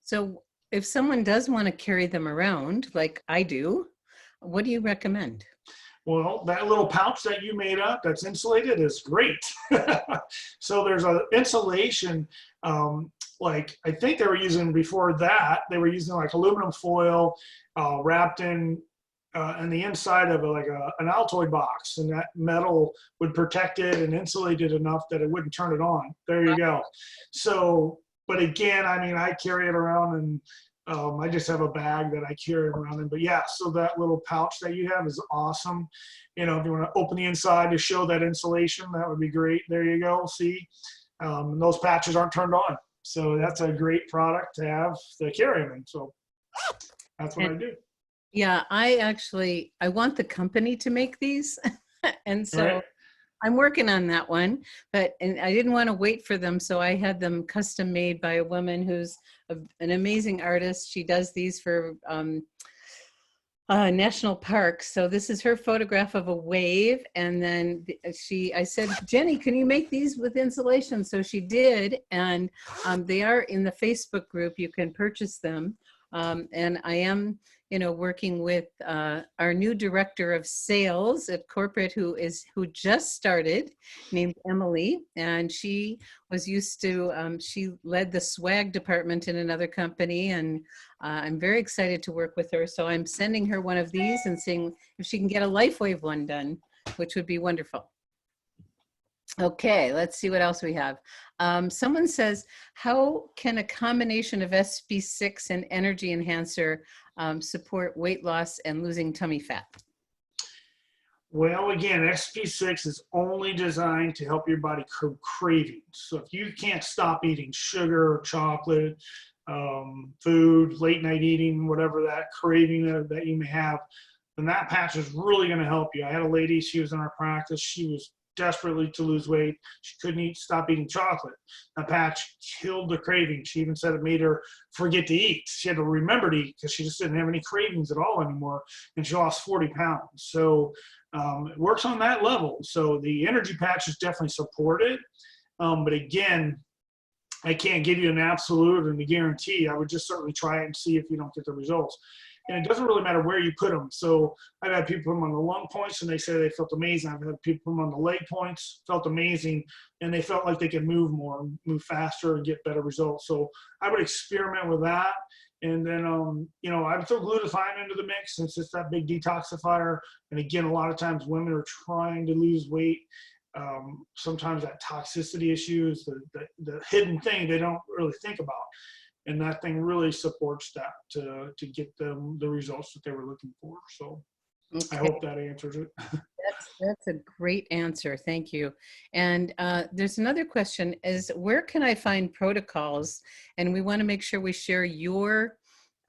So if someone does want to carry them around, like I do, what do you recommend? Well, that little pouch that you made up that's insulated is great. So there's an insulation, like I think they were using before that, they were using like aluminum foil wrapped in the inside of an Altoid box, and that metal would protect it and insulate it enough that it wouldn't turn it on. There you go. So, but again, I mean, I carry it around, and I just have a bag that I carry around in. But yeah, so that little pouch that you have is awesome. You know, if you want to open the inside to show that insulation, that would be great. There you go. See, and those patches aren't turned on. So that's a great product to have to carry them in. So that's what I do. Yeah, I want the company to make these. And so Right. I'm working on that one, and I didn't want to wait for them. So I had them custom made by a woman who's an amazing artist. She does these for national parks. So this is her photograph of a wave. And then I said, Jenny, can you make these with insulation? So she did. And they are in the Facebook group. You can purchase them. And I am, working with our new director of sales at corporate who just started, named Emily, and she was used to, she led the swag department in another company, and I'm very excited to work with her. So I'm sending her one of these and seeing if she can get a LifeWave one done, which would be wonderful. Okay, let's see what else we have. Someone says, how can a combination of SB6 and energy enhancer support weight loss and losing tummy fat? Well, again, SP6 is only designed to help your body curb cravings. So if you can't stop eating sugar, chocolate, food, late night eating, whatever that craving that you may have, then that patch is really going to help you. I had a lady, she was in our practice. She was desperately to lose weight. She couldn't stop eating chocolate. That patch killed the craving. She even said it made her forget to eat. She had to remember to eat because she just didn't have any cravings at all anymore, and she lost 40 pounds. So it works on that level. So the energy patches definitely support it. But again, I can't give you an absolute and a guarantee. I would just certainly try it and see if you don't get the results. And it doesn't really matter where you put them. So I've had people put them on the lung points and they say they felt amazing. I've had people put them on the leg points, felt amazing, and they felt like they could move more, move faster, and get better results. So I would experiment with that. And then, I would throw glutathione into the mix since it's that big detoxifier. And again, a lot of times women are trying to lose weight. Sometimes that toxicity issue is the hidden thing they don't really think about. And that thing really supports that to get them the results that they were looking for. So okay. I hope that answers it. That's a great answer. Thank you. And there's another question is, where can I find protocols? And we want to make sure we share your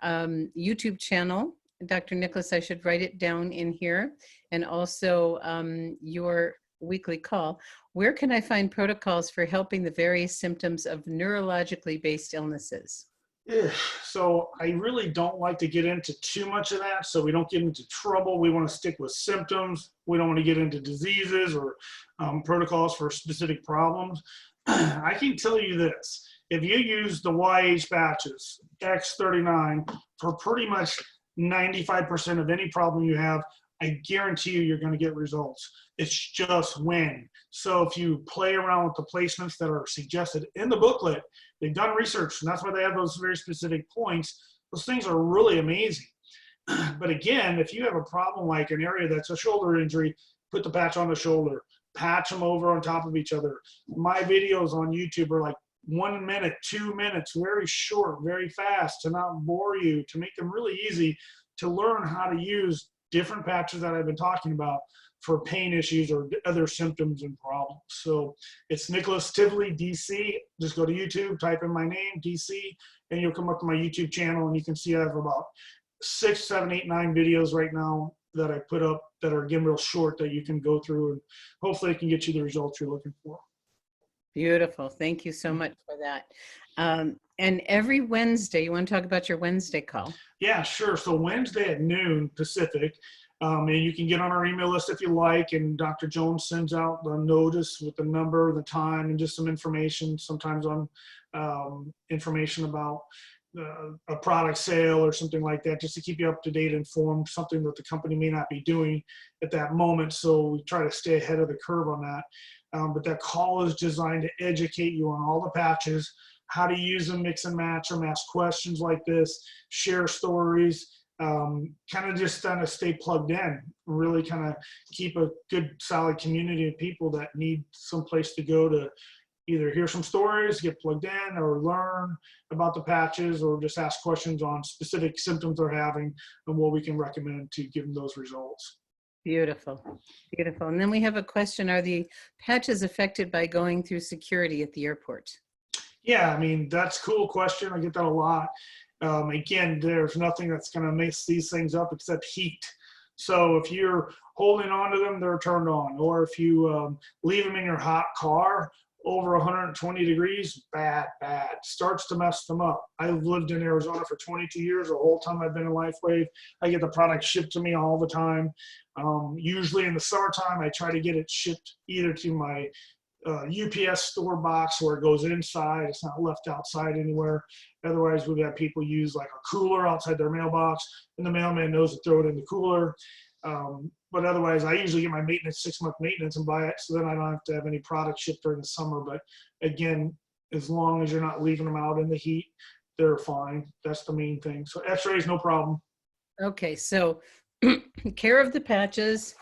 YouTube channel. Dr. Nicholas, I should write it down in here. And also your weekly call. Where can I find protocols for helping the various symptoms of neurologically based illnesses? Ugh. So I really don't like to get into too much of that, so we don't get into trouble. We want to stick with symptoms. We don't want to get into diseases or protocols for specific problems. I can tell you this: if you use the YH batches X39 for pretty much 95% of any problem you have, I guarantee you're going to get results. It's just when. So if you play around with the placements that are suggested in the booklet, they've done research, and that's why they have those very specific points. Those things are really amazing. But again, if you have a problem like an area that's a shoulder injury, put the patch on the shoulder, patch them over on top of each other. My videos on YouTube are like 1 minute, 2 minutes, very short, very fast, to not bore you, to make them really easy to learn how to use different patches that I've been talking about for pain issues or other symptoms and problems. So it's Nicholas Tivoli, DC. Just go to YouTube, type in my name, DC, and you'll come up to my YouTube channel, and you can see I have about 6, 7, 8, 9 videos right now that I put up that are, again, real short, that you can go through, and hopefully it can get you the results you're looking for. Beautiful. Thank you so much for that. And every Wednesday, you want to talk about your Wednesday call? Yeah, sure. So Wednesday at noon Pacific, and you can get on our email list if you like, and Dr. Jones sends out the notice with the number, the time, and just some information, sometimes on information about a product sale or something like that, just to keep you up to date, informed, something that the company may not be doing at that moment. So we try to stay ahead of the curve on that. But that call is designed to educate you on all the patches, how to use them, mix and match them, ask questions like this, share stories, kind of just kind of stay plugged in, really kind of keep a good solid community of people that need some place to go to either hear some stories, get plugged in, or learn about the patches, or just ask questions on specific symptoms they're having and what we can recommend to give them those results. Beautiful. Beautiful. And then we have a question. Are the patches affected by going through security at the airport? Yeah, I mean, that's a cool question. I get that a lot. Again, there's nothing that's going to mix these things up except heat. So if you're holding on to them, they're turned on. Or if you leave them in your hot car over 120 degrees, bad. Starts to mess them up. I've lived in Arizona for 22 years. The whole time I've been in LifeWave, I get the product shipped to me all the time. Usually in the summertime, I try to get it shipped either to my UPS store box where it goes inside. It's not left outside anywhere. Otherwise, we've had people use like a cooler outside their mailbox, and the mailman knows to throw it in the cooler. But otherwise, I usually get my maintenance, 6-month maintenance, and buy it, so then I don't have to have any product shipped during the summer. But again, as long as you're not leaving them out in the heat, they're fine. That's the main thing. So X-rays, no problem. Okay, so care of the patches,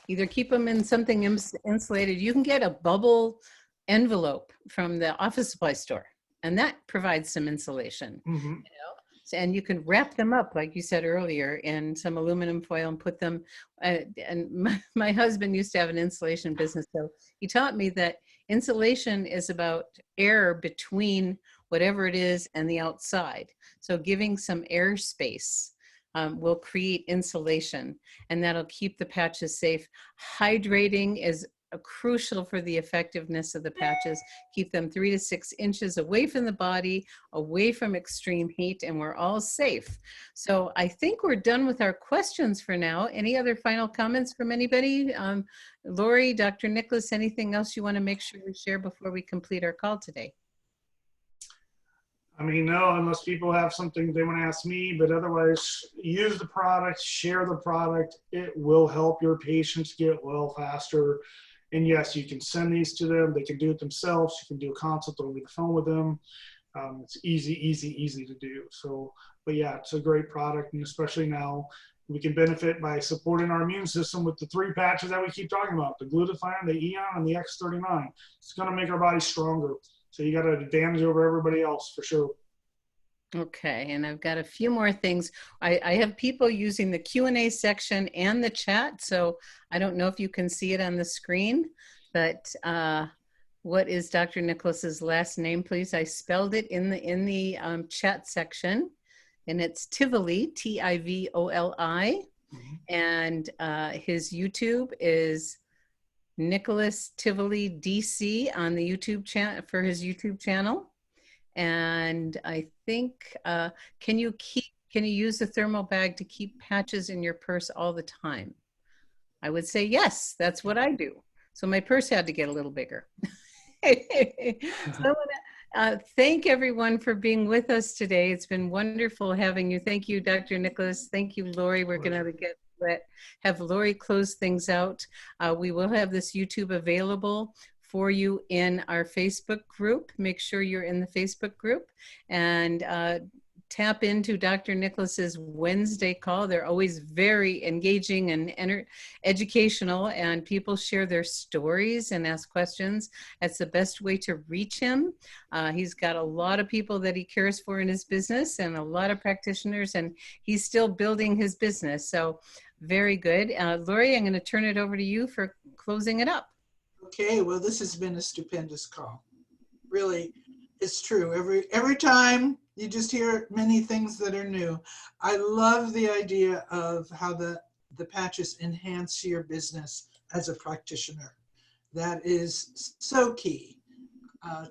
either keep them in something insulated. You can get a bubble envelope from the office supply store, and that provides some insulation. Mm-hmm. You know? And you can wrap them up, like you said earlier, in some aluminum foil and put them. And my husband used to have an insulation business, so he taught me that insulation is about air between whatever it is and the outside. So giving some air space will create insulation, and that'll keep the patches safe. Hydrating is crucial for the effectiveness of the patches. Keep them 3 to 6 inches away from the body, away from extreme heat, and we're all safe. So I think we're done with our questions for now. Any other final comments from anybody? Lori, Dr. Nicholas, anything else you want to make sure we share before we complete our call today? I mean, no, unless people have something they want to ask me, but otherwise, use the product, share the product. It will help your patients get well faster. And yes, you can send these to them. They can do it themselves. You can do a consult over the phone with them. It's easy to do. So, but yeah, it's a great product. And especially now, we can benefit by supporting our immune system with the 3 patches that we keep talking about, the glutathione, the Eon, and the X39. It's going to make our body stronger. So you got an advantage over everybody else for sure. Okay, and I've got a few more things. I have people using the Q&A section and the chat, so I don't know if you can see it on the screen, but what is Dr. Nicholas's last name, please? I spelled it in the chat section, and it's Tivoli, Tivoli, and his YouTube is Nicholas Tivoli DC on the YouTube channel, for his YouTube channel. And I think, can you use the thermal bag to keep patches in your purse all the time? I would say yes, that's what I do. So my purse had to get a little bigger. So I want to thank everyone for being with us today. It's been wonderful having you. Thank you, Dr. Nicholas. Thank you, Lori. We're going to have Lori close things out. We will have this YouTube available for you in our Facebook group. Make sure you're in the Facebook group and tap into Dr. Nicholas's Wednesday call. They're always very engaging and educational, and people share their stories and ask questions. That's the best way to reach him. He's got a lot of people that he cares for in his business and a lot of practitioners, and he's still building his business. So very good. Lori, I'm going to turn it over to you for closing it up. Okay, well, this has been a stupendous call. Really, it's true. Every time you just hear many things that are new. I love the idea of how the patches enhance your business as a practitioner. That is so key.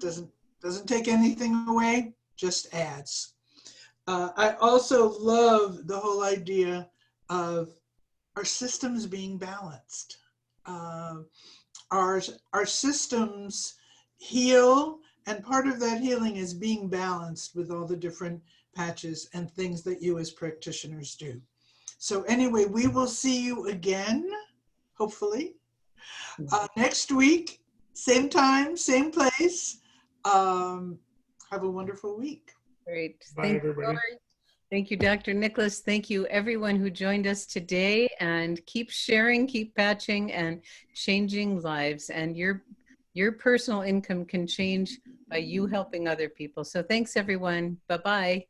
Doesn't take anything away, just adds. I also love the whole idea of our systems being balanced. Our systems heal, and part of that healing is being balanced with all the different patches and things that you as practitioners do. So anyway, we will see you again, hopefully, next week, same time, same place. Have a wonderful week. Great. Bye, Thank everybody. you, thank you, Dr. Nicholas. Thank you, everyone who joined us today. And keep sharing, keep patching, and changing lives. And your personal income can change by you helping other people. So thanks, everyone. Bye-bye.